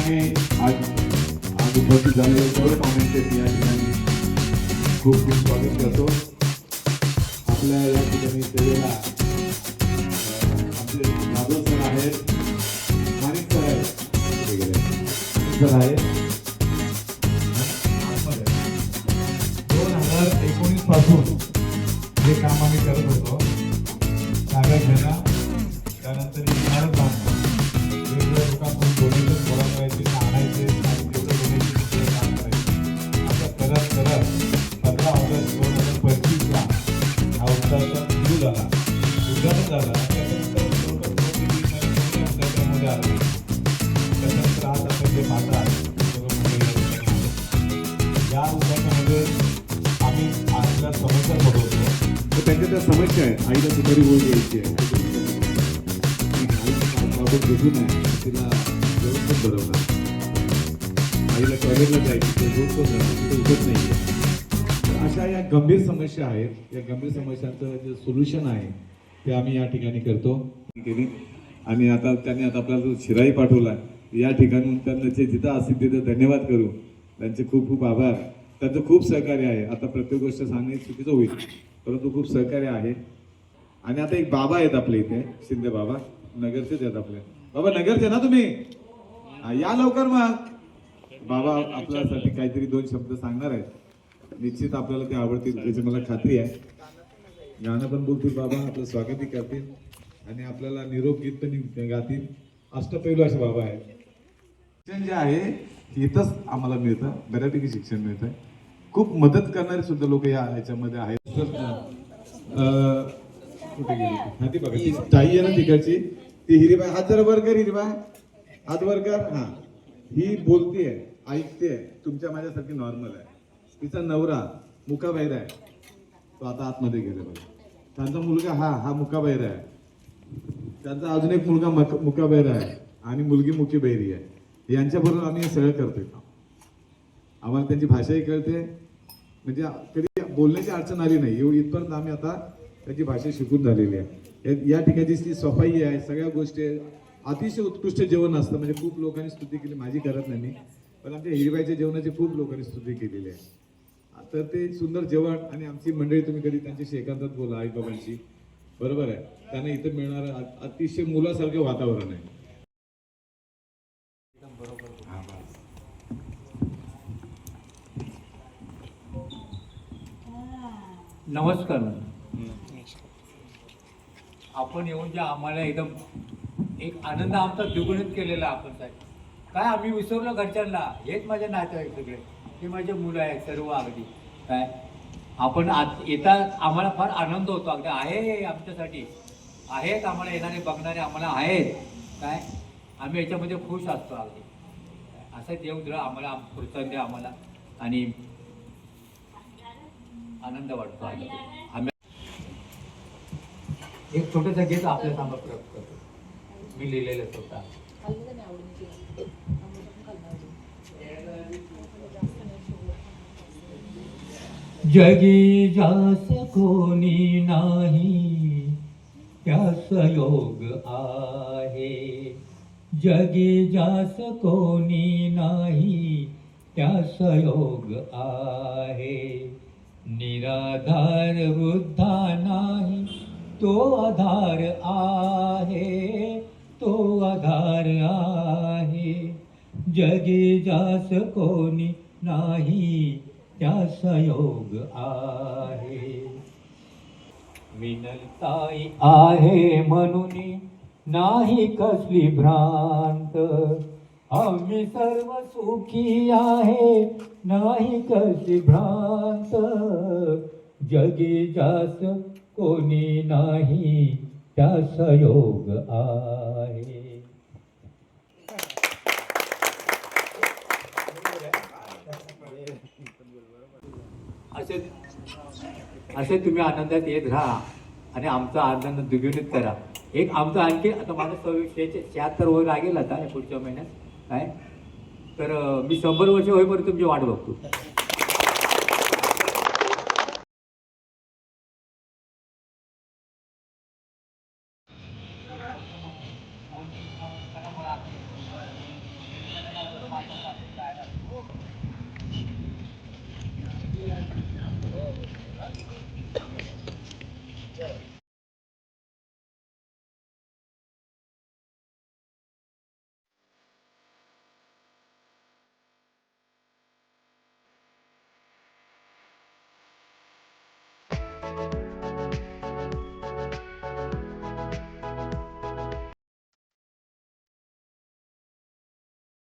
ठिकाणी आज उपस्थित झालेले सर्व पाहुण्यांचे या ठिकाणी खूप खूप स्वागत करतो. आपल्या या ठिकाणी सेवेला आमचे जाधव सर आहेत, माणिक सर आहेत, सर आहेत. 2019 पासून जे काम आम्ही करत होतो, जागा घेणं, त्यानंतर इमारत बांधणं, वेगवेगळ्या लोकांकडून डोनेशन गोळा करायचे, आणायचे आणि तेवढं डोनेशन काम करायचे. असं करत करत 15 ऑगस्ट 2025ला हा उत्सवाचा सुरू झाला, उद्घाटन झाला. त्याच्यानंतर उद्घाटनामध्ये आले. त्याच्यानंतर आज आपण जे पाहतात या उद्घाटनामध्ये आम्ही आईला समस्या सोडवतो. तर त्यांच्या त्या समस्या आहेत. आईला दुपारी ओळ द्यायची आहे, आईचं झोपून आहे, तिला व्यवस्थित बरोबर, आईला टॉयलेटला जायची, ते झोपतो तिथे उठत नाही आहे. तर अशा या गंभीर समस्या आहेत. या गंभीर समस्यांचं जे सोल्युशन आहे ते आम्ही या ठिकाणी करतो केली. आणि आता त्यांनी आपल्याला शिराई पाठवला. या ठिकाणी त्यांना जिथं असतील तिथं धन्यवाद करू. त्यांचे खूप खूप आभार. त्यांचं खूप सहकार्य आहे. आता प्रत्येक गोष्ट सांगणे चुकीचं होईल, परंतु खूप सहकार्य आहे. आणि आता एक बाबा आहेत आपल्या इथे, शिंदे बाबा, नगरचेच आहेत आपले. बाबा नगरचे ना तुम्ही? या लवकर मग. बाबा आपल्यासाठी काहीतरी 2 शब्द सांगणार आहेत. निश्चित आपल्याला ते आवडतील याची मला खात्री आहे. गाणं पण बोलतील बाबा, आपलं स्वागतही करतील आणि आपल्याला निरोप गीत पण गातील. अष्टपैलू असे बाबा आहेत. शिक्षण जे आहे इथंच आम्हाला मिळतं, बऱ्यापैकी शिक्षण मिळतं. खूप मदत करणारे सुद्धा लोक या ह्याच्यामध्ये आहेत. कुठे गेली ती बघा, ती ताई आहे ना तिकडची, ती हिरीबाई. हात जरा वर कर हिरीबाई, हात वर कर. हा, ही बोलतीये, ऐकते, तुमच्या माझ्यासारखी नॉर्मल आहे. तिचा नवरा मुकाबैर आहे, तो आता आतमध्ये गेला बघा. त्यांचा मुलगा हा मुकाबैर आहे. त्यांचा अजून एक मुलगा मुकाबैर आहे आणि मुलगी मुकीबैरी आहे. यांच्याबरोबर आम्ही हे सगळं करतोय. आम्हाला त्यांची भाषाही कळते, म्हणजे कधी बोलण्याची अडचण आली नाही. एवढी इथपर्यंत आम्ही आता त्याची भाषा शिकून झालेली आहे. या ठिकाणची जी सफाई आहे, सगळ्या गोष्टी, अतिशय उत्कृष्ट जेवण असतं. म्हणजे खूप लोकांनी स्तुती केली, माझी करत नाही मी, पण आमच्या हिरबाईच्या जेवणाची खूप लोकांनी स्तुती केलेली आहे. तर ते सुंदर जेवण आणि आमची मंडळी, तुम्ही कधी त्यांच्याशी एकांतात बोला, आई बाबांशी, बरोबर आहे. त्यांना इथं मिळणारं अतिशय मुलासारखं वातावरण आहे. नमस्कार. आपण येऊन जे आम्हाला एकदम एक आनंद आमचा द्विगुणित केलेला आपण साहेब. काय आम्ही विसरलो घरच्यांना. हेच माझे नातेवाईक सगळे, हे माझे मुलं आहेत सर्व. अगदी काय आपण येता आम्हाला फार आनंद होतो. अगदी आहे आमच्यासाठी, आहेत आम्हाला येणारे बघणारे आम्हाला आहेत. काय आम्ही याच्यामध्ये खुश असतो. अगदी असं देव द्र आम्हाला प्रोत्साहन द्या आम्हाला आणि आनंद वाटतो. आम्ही एक छोटंसं गीत आपल्या समोर प्रकट करतो, मी लिहिलेलं स्वतः. जगी जास कोणी नाही त्यास योग आहे. जगी जास कोणी नाही त्यास योग आहे. निराधार वृद्धा नाही तो आधार आहे, तो आधार आहे. जगी जास कोणी नाही त्यास योग आहे. विनलताई आहे म्हणून नाही कसली भ्रांत. आम्ही सर्व सुखी आहे नाही कसली भ्रांत. जगी जास कोणी नाही त्यास योग आहे. असे तुम्ही आनंदात येत राहा आणि आमचा आनंद द्विगुणित करा. एक आमचं आणखी आता माझं 76 वय लागेल आता पुढच्या महिन्यात. काय तर मी 100 वर्ष होईपर्यंत तुमची वाट बघतो.